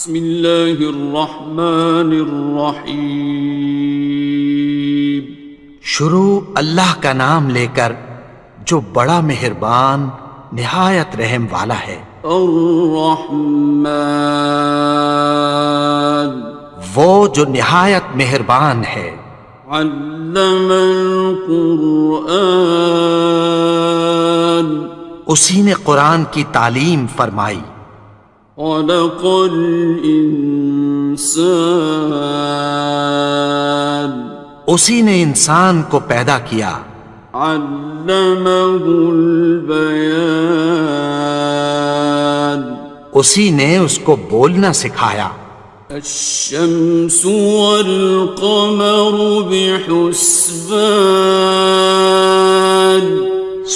بسم اللہ الرحمن الرحیم۔ شروع اللہ کا نام لے کر جو بڑا مہربان نہایت رحم والا ہے۔ الرحمن، وہ جو نہایت مہربان ہے۔ علم القرآن، اسی نے قرآن کی تعلیم فرمائی۔ خلق الانسان، اسی نے انسان کو پیدا کیا۔ علمہ البیان، اسی نے اس کو بولنا سکھایا۔ الشمس والقمر بحسبان،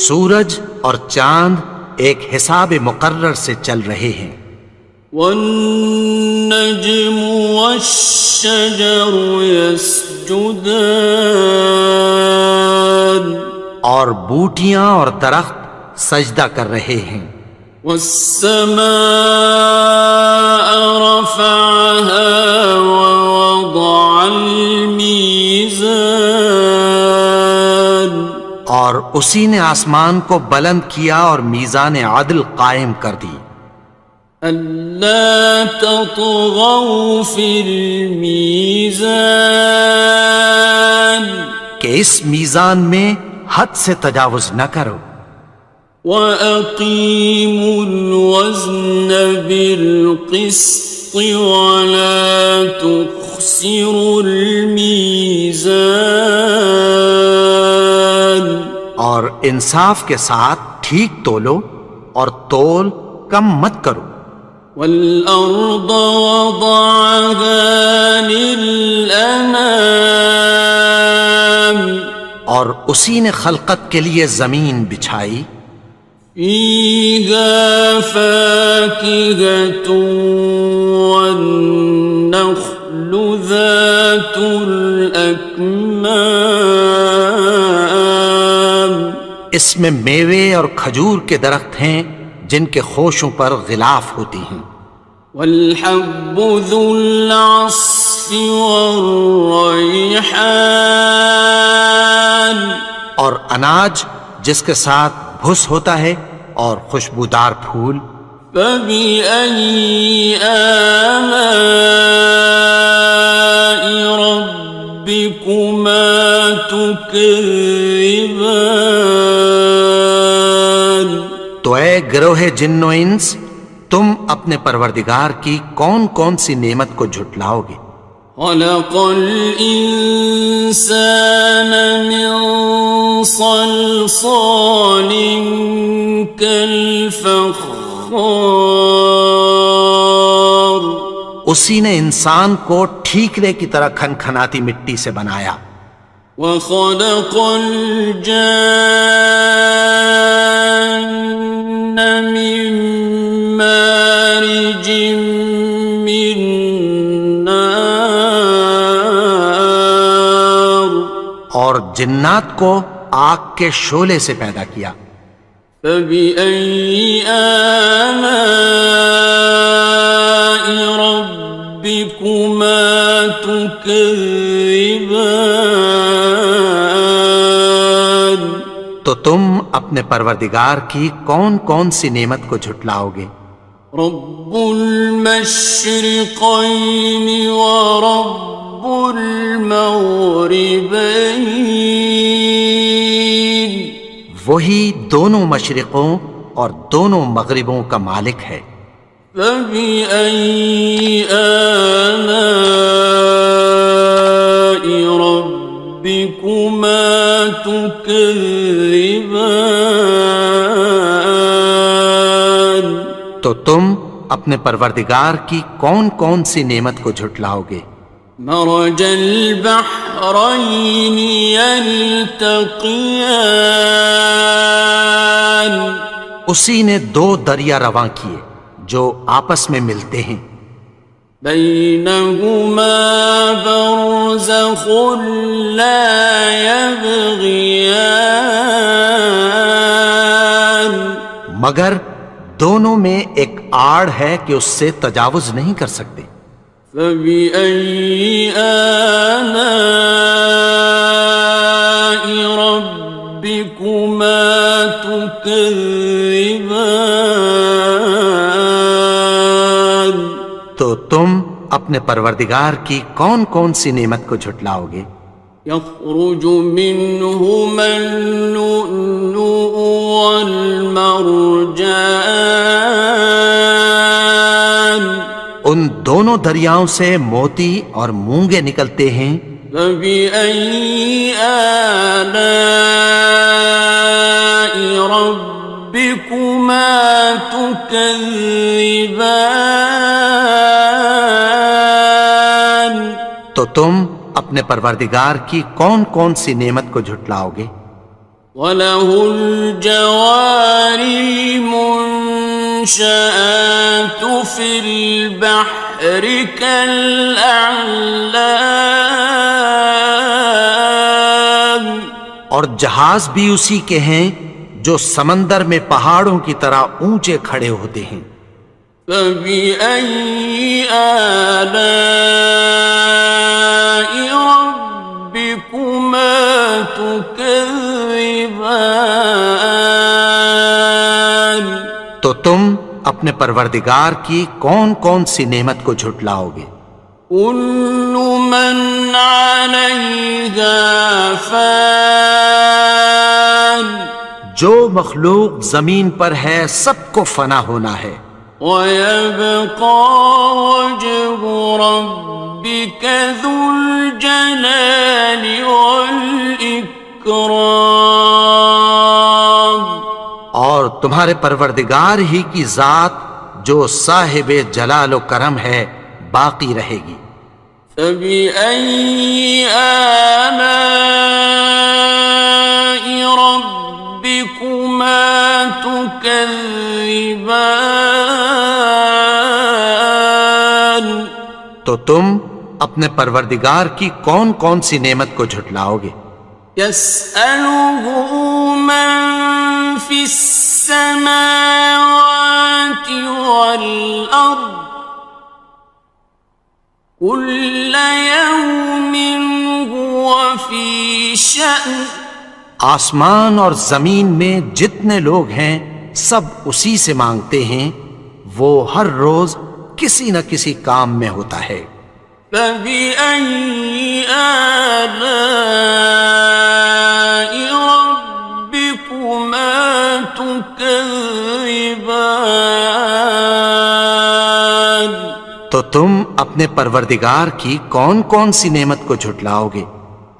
سورج اور چاند ایک حساب مقرر سے چل رہے ہیں۔ والنجم والشجر يسجدان، اور بوٹیاں اور درخت سجدہ کر رہے ہیں۔ والسماء رفعها ووضع الميزان، اور اسی نے آسمان کو بلند کیا اور میزان عدل قائم کر دی۔ ألا تطغوا في الميزان، کہ اس میزان میں حد سے تجاوز نہ کرو۔ وَأَقِيمُوا الْوَزْنَ بِالْقِسْطِ وَلَا تُخْسِرُوا الْمِيزَانَ، اور انصاف کے ساتھ ٹھیک تولو اور تول کم مت کرو۔ وَالْأَرْضَ وَضَعَهَا لِلْأَنَامِ، اور اسی نے خلقت کے لیے زمین بچھائی۔ فِيهَا فَاكِهَةٌ وَالنَّخْلُ ذَاتُ الْأَكْمَامِ، اس میں میوے اور کھجور کے درخت ہیں جن کے خوشوں پر غلاف ہوتی ہیں۔ وَالْحَبُّ ذُو الْعَصْفِ وَالرَّيْحَانِ، اور اناج جس کے ساتھ بھس ہوتا ہے اور خوشبودار پھول۔ فَبِأَيِّ آلَاءِ رَبِّكُمَا تُكَذِّبَانِ، تو اے گروہ جن و انس، تم اپنے پروردگار کی کون کون سی نعمت کو جھٹلاؤ گے؟ خَلَقَ الْإِنسَانَ مِنْ صَلْصَالٍ كَالْفَخَّارِ، اسی نے انسان کو ٹھیکرے کی طرح کھنکھناتی مٹی سے بنایا۔ وَخَلَقَ الْجَانَّ مِن مَّارِجٍ مِّن نَّارٍ، اور جنات کو آگ کے شعلے سے پیدا کیا۔ فَبِأَيِّ آلَاءِ رَبِّكُمَا تُكَذِّبَانِ، تو تم اپنے پروردگار کی کون کون سی نعمت کو جھٹلاؤ گے؟ رب المشرقین ورب المغربین، وہی دونوں مشرقوں اور دونوں مغربوں کا مالک ہے۔ فَبِأَيِّ آلَاءِ رَبِّكُمَا تُكَذِّبَانِ، تو تم اپنے پروردگار کی کون کون سی نعمت کو جھٹلاؤ گے؟ مرج البحرین یلتقیان، اسی نے دو دریا رواں کیے جو آپس میں ملتے ہیں۔ بینہما برزخ لا یبغیان، مگر دونوں میں ایک آڑ ہے کہ اس سے تجاوز نہیں کر سکتے۔ فبأي آلاء ربكما تكذبان؟ تو تم اپنے پروردگار کی کون کون سی نعمت کو جھٹلاؤ گے؟ يخرج منهما اللؤلؤ والمرجان، ان دونوں دریاؤں سے موتی اور مونگے نکلتے ہیں۔ فبأي آلاء ربكما تكذبان؟ تو تم اپنے پروردگار کی کون کون سی نعمت کو جھٹلاؤ گے؟ وَلَهُ الْجَوَارِ الْمُنشَآتُ فِي الْبَحْرِ كَالْأَعْلَامِ، اور جہاز بھی اسی کے ہیں جو سمندر میں پہاڑوں کی طرح اونچے کھڑے ہوتے ہیں۔ فَبِأَيِّ آلَاءِ رَبِّكُمَا تُكَذِّبَانِ؟ تو تم اپنے پروردگار کی کون کون سی نعمت کو جھٹلاؤ گے؟ كُلُّ مَنْ عَلَيْهَا فَانٍ، جو مخلوق زمین پر ہے سب کو فنا ہونا ہے۔ وَيَبْقَى وَجْهُ رَبِّكَ ذُو الْجَلَالِ وَالْإِكْرَامِ، اور تمہارے پروردگار ہی کی ذات جو صاحب جلال و کرم ہے باقی رہے گی۔ فَبِأَيِّ آلَاءِ رَبِّكُمَا تُكَذِّبَانِ؟ تو تم اپنے پروردگار کی کون کون سی نعمت کو جھٹلاؤ گے؟ يَسْأَلُهُ مَن فِي السَّمَاوَاتِ وَالْأَرْضِ كُلَّ يَوْمٍ هُوَ فِي شَأْنٍ، آسمان اور زمین میں جتنے لوگ ہیں سب اسی سے مانگتے ہیں، وہ ہر روز کسی نہ کسی کام میں ہوتا ہے۔ فَبِأَيِّ آلَاءِ رَبِّكُمَا تُكَذِّبَانِ؟ تو تم اپنے پروردگار کی کون کون سی نعمت کو جھٹلاؤ گے؟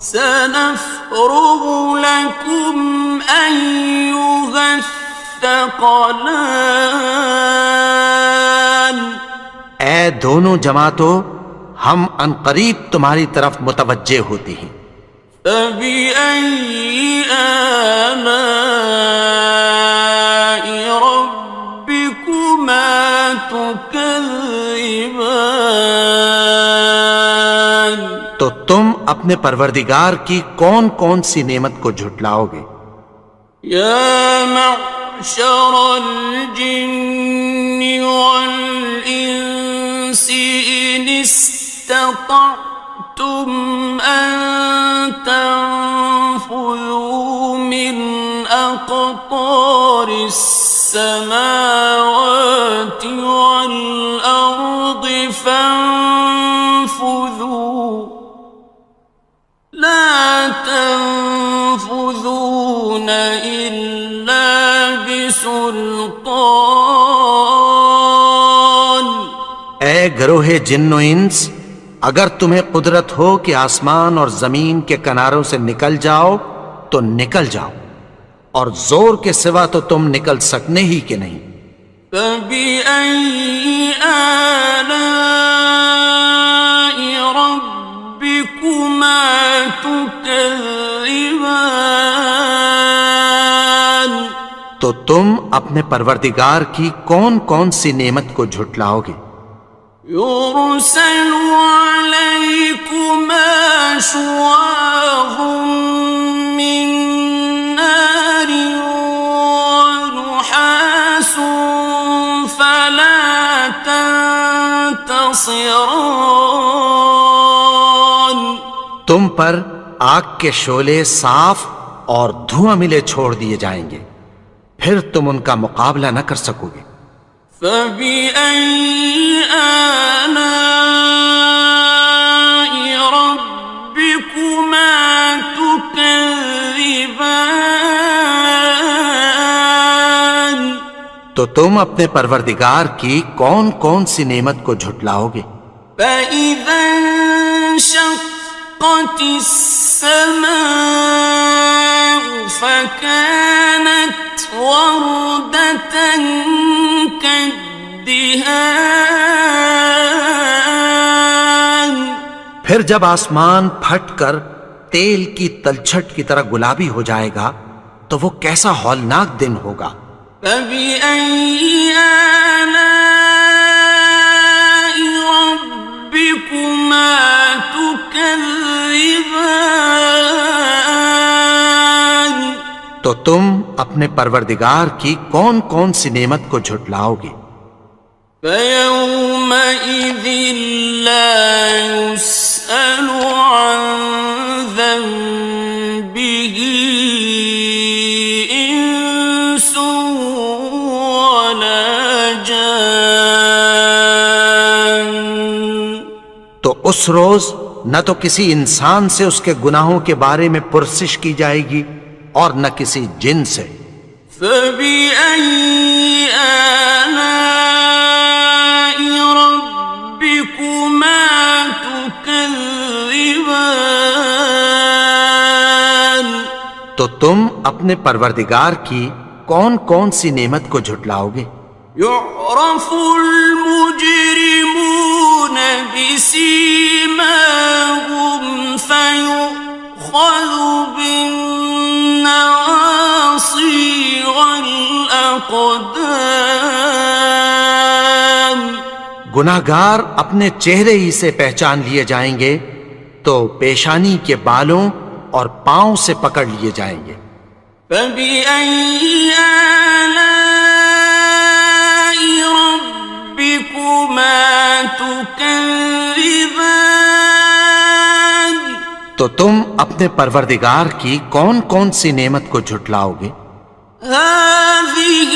سَنَفْرُغُ لَكُمْ أَيُّهَ الثَّقَلَانِ، اے دونوں جماعتوں، ہم عنقریب تمہاری طرف متوجہ ہوتے ہیں۔ فَبِأَيِّ آلَاءِ رَبِّكُمَا تُكَذِّبَانِ؟ تو تم اپنے پروردگار کی کون کون سی نعمت کو جھٹلاؤ گے؟ يَا مَعْشَرَ الْجِنِّ وَالْإِنسِ إِنِ اسْتَطَعْتُمْ أَن تَنفُذُوا مِنْ أَقْطَارِ السَّمَاوَاتِ وَالْأَرْضِ فَانفُذُوا، لَا تَنفُذُونَ إِلَّا بِسُلْطَانٍ۔ اے گروہ جن و انس، اگر تمہیں قدرت ہو کہ آسمان اور زمین کے کناروں سے نکل جاؤ تو نکل جاؤ، اور زور کے سوا تو تم نکل سکنے ہی کہ نہیں۔ فَبِأَيِّ آلَاءِ رَبِّكُمَا تُكَذِّبَانِ؟ تو تم اپنے پروردگار کی کون کون سی نعمت کو جھٹلاؤ گے؟ يُرْسَلُ عَلَيْكُمَا شُوَاظٌ مِّن نَّارٍ وَنُحَاسٌ خاصران. تم پر آگ کے شعلے صاف اور دھواں ملے چھوڑ دیے جائیں گے، پھر تم ان کا مقابلہ نہ کر سکو گے۔ فَبِأَيِّ آلَاءِ رَبِّكُمَا تُكَذِّبَانِ. تو تم اپنے پروردگار کی کون کون سی نعمت کو جھٹلاؤ گے؟ فَإِذَا انشَقَّتِ السَّمَاءُ فَكَانَتْ وَرْدَةً كَالدِّهَانِ. پھر جب آسمان پھٹ کر تیل کی تلچھٹ کی طرح گلابی ہو جائے گا تو وہ کیسا ہولناک دن ہوگا۔ فَبِأَيِّ آلَاءِ رَبِّكُمَا تُكَذِّبَانِ. تو تم اپنے پروردگار کی کون کون سی نعمت کو جھٹلاؤ گے؟ فَيَوْمَئِذٍ لَا يُسْأَلُ عَنْ ذَنبِهِ إِنسٌ وَلَا جَانٌ. تو اس روز نہ تو کسی انسان سے اس کے گناہوں کے بارے میں پرسش کی جائے گی اور نہ کسی جن سے۔ فَبِأَيِّ آلَاءِ رَبِّكُمَا تُكَذِّبَانِ. تو تم اپنے پروردگار کی کون کون سی نعمت کو جھٹلاؤ گے؟ يُعْرَفُ الْمُجْرِمُونَ بِسِيمَاهُمْ فَيُؤْخَذُ بِالنَّوَاصِي وَالْأَقْدَامِ. گناہگار اپنے چہرے ہی سے پہچان لیے جائیں گے تو پیشانی کے بالوں اور پاؤں سے پکڑ لیے جائیں گے۔ فَبِأَيِّ آلَاءِ رَبِّكُمَا تُكَذِّبَانِ. تو تم اپنے پروردگار کی کون کون سی نعمت کو جھٹلاؤ گے؟ هَٰذِهِ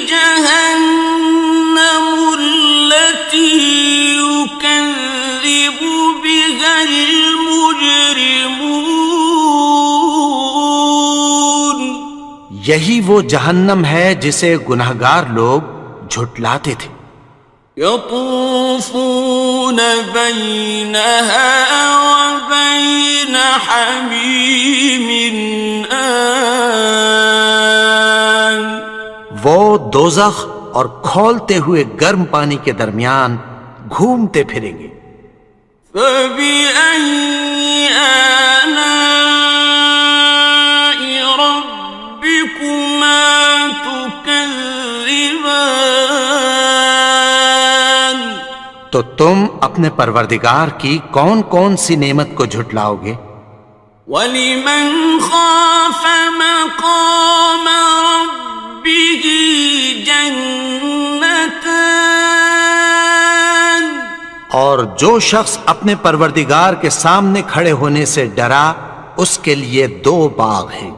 جَهَنَّمُ الَّتِي يُكَذِّبُ بِهَا الْمُجْرِمُونَ. یہی وہ جہنم ہے جسے گناہگار لوگ جھٹلاتے تھے۔ يَطُوفُونَ بَيْنَهَا وَبَيْنَ حَمِيمٍ آنٍ. وہ دوزخ اور کھولتے ہوئے گرم پانی کے درمیان گھومتے پھریں گے۔ فَبِأَيِّ آلَاءِ رَبِّكُمَا تُكَذِّبَانِ. تو تم اپنے پروردگار کی کون کون سی نعمت کو جھٹلاؤ گے؟ وَلِمَنْ خَافَ مَقَامَ رَبِّهِ جَنَّتَانِ. اور جو شخص اپنے پروردگار کے سامنے کھڑے ہونے سے ڈرا اس کے لیے دو باغ ہیں۔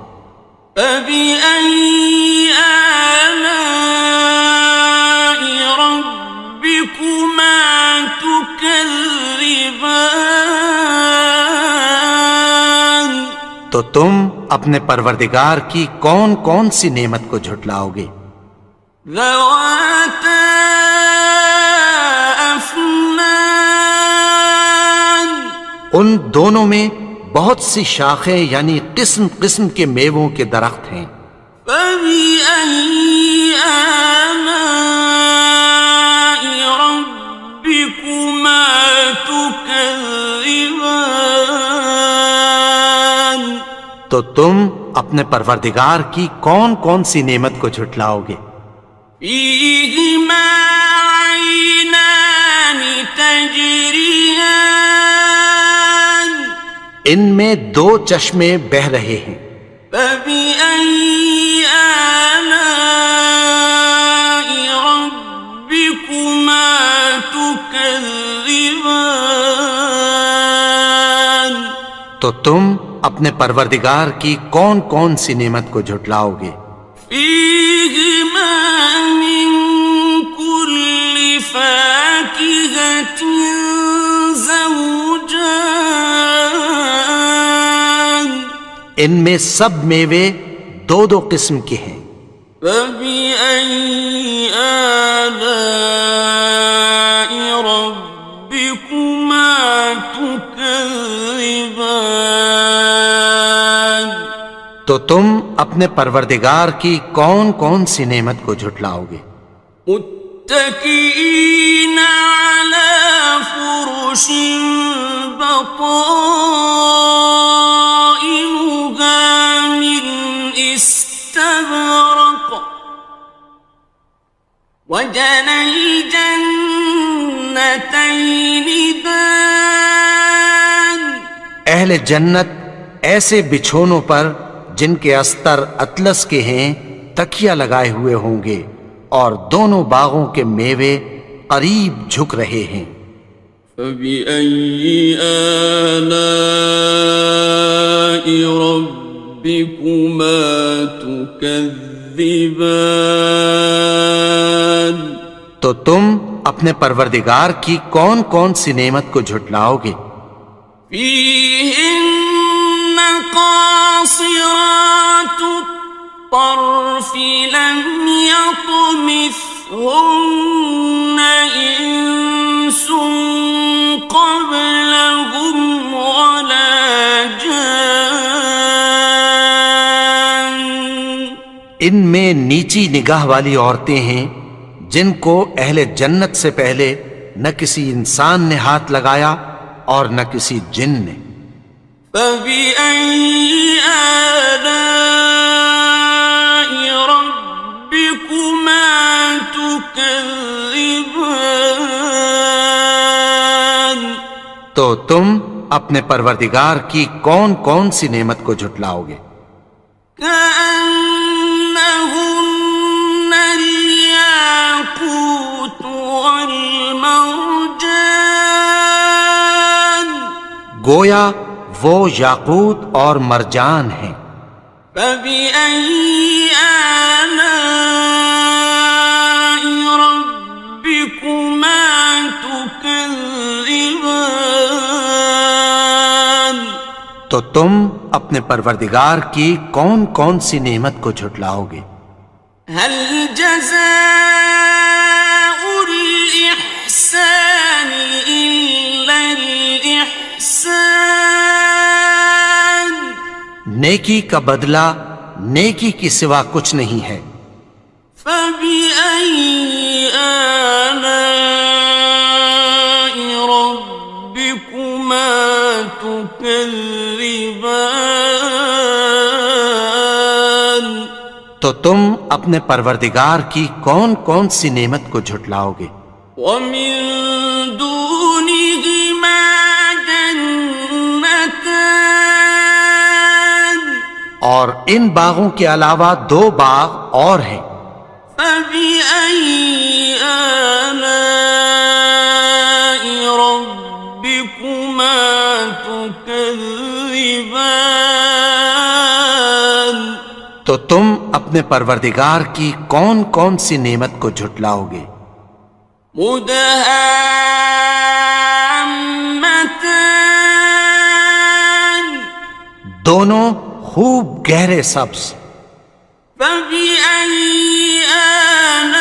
فَبِأَيِّ آلَاءِ رَبِّكُمَا تُكَذِّبَانِ. تو تم اپنے پروردگار کی کون کون سی نعمت کو جھٹلاؤ گے؟ ذَوَاتَا أَفْنَانٍ. ان دونوں میں بہت سی شاخیں یعنی قسم قسم کے میووں کے درخت ہیں۔ فَبِأَيِّ آلَاءِ رَبِّكُمَا تُكَذِّبَانِ. تو تم اپنے پروردگار کی کون کون سی نعمت کو جھٹلاؤ گے؟ فِيهِمَا عَيْنَانِ تَجْرِيَانِ. ان میں دو چشمے بہہ رہے ہیں۔ فَبِأَيِّ آلَاءِ رَبِّكُمَا تُكَذِّبَانِ. تكذبان تو تم اپنے پروردگار کی کون کون سی نعمت کو جھٹلاؤ گے؟ فيهما من كل فاكهة زوجان ان میں سب میوے دو دو قسم کے ہیں۔ فبأي آلاء ربكما تكذبان تو تم اپنے پروردگار کی کون کون سی نعمت کو جھٹلاؤ گے؟ متكئين على فرش بطائنها من استبرق وجنى الجنتين دان اہل جنت ایسے بچھونوں پر جن کے استر اطلس کے ہیں تکیہ لگائے ہوئے ہوں گے، اور دونوں باغوں کے میوے قریب جھک رہے ہیں۔ فبأي آلاء ربكما تكذبان تو تم اپنے پروردگار کی کون کون سی نعمت کو جھٹلاؤ گے؟ فيهن قاصرات الطرف لم يطمثهن إنس قبلهم ولا جان ان میں نیچی نگاہ والی عورتیں ہیں جن کو اہل جنت سے پہلے نہ کسی انسان نے ہاتھ لگایا اور نہ کسی جن نے۔ فبأي آلاء ربكما تكذبان تو تم اپنے پروردگار کی کون کون سی نعمت کو جھٹلاؤ گے؟ كأنهن الياقوت والمرجان گویا وہ یاقوت اور مرجان ہیں۔ فبأي آلاء ربكما تكذبان تو تم اپنے پروردگار کی کون کون سی نعمت کو جھٹلاؤ گے؟ هل جزاء الإحسان إلا الإحسان نیکی کا بدلہ نیکی کی سوا کچھ نہیں ہے۔ فبأي آلاء ربكما تكذبان تو تم اپنے پروردگار کی کون کون سی نعمت کو جھٹلاؤ گے؟ ومن دونهما جنتان اور ان باغوں کے علاوہ دو باغ اور ہیں۔ فبأي آلاء ربكما تكذبان تو تم اپنے پروردگار کی کون کون سی نعمت کو جھٹلاؤ گے؟ مدهامتان دونوں خوب گہرے سبز۔ فبأي آلاء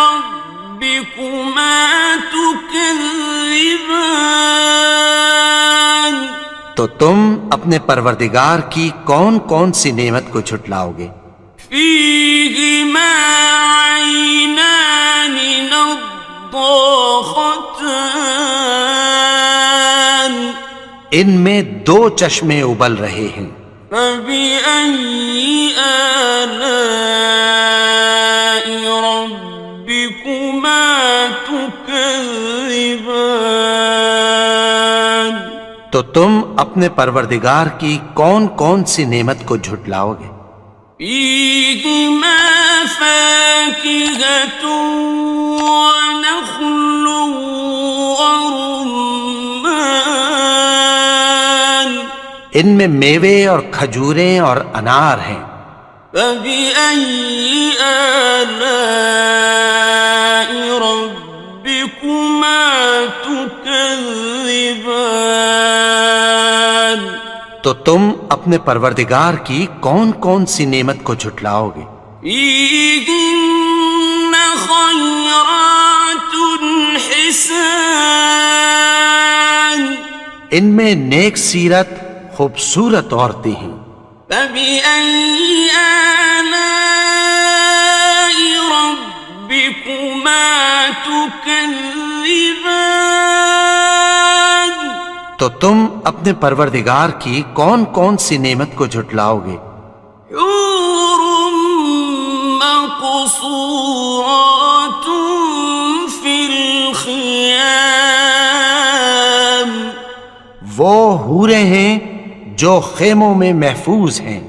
ربكما تكذبان تو تم اپنے پروردگار کی کون کون سی نعمت کو جھٹلاؤ گے؟ فيهما عينان نضاختان ان میں دو چشمے ابل رہے ہیں۔ فبأي آلاء ربكما تكذبان تو تم اپنے پروردگار کی کون کون سی نعمت کو جھٹلاؤ گے؟ فيهما فاكهة ونخل ورمان ان میں میوے اور کھجوریں اور انار ہیں. فبأي آلاء ربكما تكذبان تو تم اپنے پروردگار کی کون کون سی نعمت کو جھٹلاؤ گے؟ فيهن خيرات حسان ان میں نیک سیرت خوبصورت عورتیں ہیں. فبأي آلاء ربكما تكذبان تو تم اپنے پروردگار کی کون کون سی نعمت کو جھٹلاؤ گے؟ حور مقصورات في الخيام وہ حوریں ہیں جو خیموں میں محفوظ ہیں.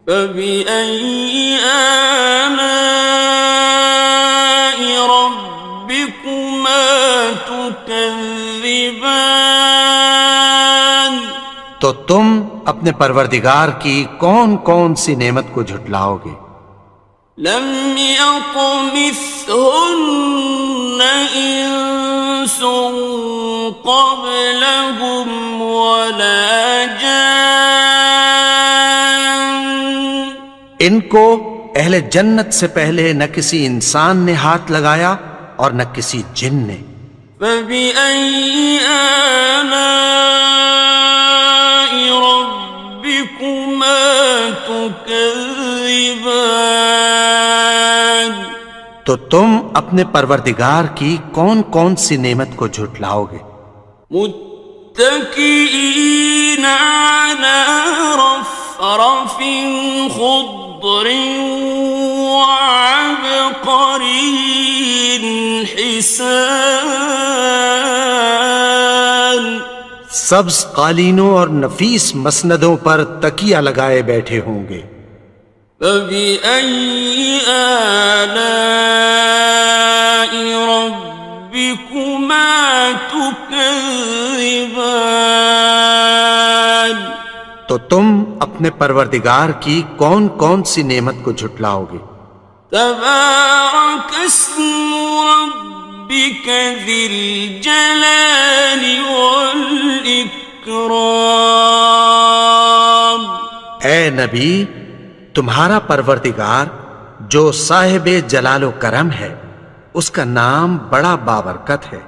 فبأي آلاء ربكما تكذبان تو تم اپنے پروردگار کی کون کون سی نعمت کو جھٹلاؤ گے؟ لم يطمثهن إنس قبلهم ولا جان ان کو اہل جنت سے پہلے نہ کسی انسان نے ہاتھ لگایا اور نہ کسی جن نے. فبأي آلاء ربكما تكذبان تو تم اپنے پروردگار کی کون کون سی نعمت کو جھٹلاؤ گے؟ متكئين على رفرف خضر وعبقري حسان سبز قالینوں اور نفیس مسندوں پر تکیہ لگائے بیٹھے ہوں گے. فبأي آلاء ربكما تكذبان تو تم اپنے پروردگار کی کون کون سی نعمت کو جھٹلاؤ گے؟ تبارك اسم ربك ذي الجلال والإكرام اے نبی، تمہارا پروردگار جو صاحب جلال و کرم ہے، اس کا نام بڑا بابرکت ہے.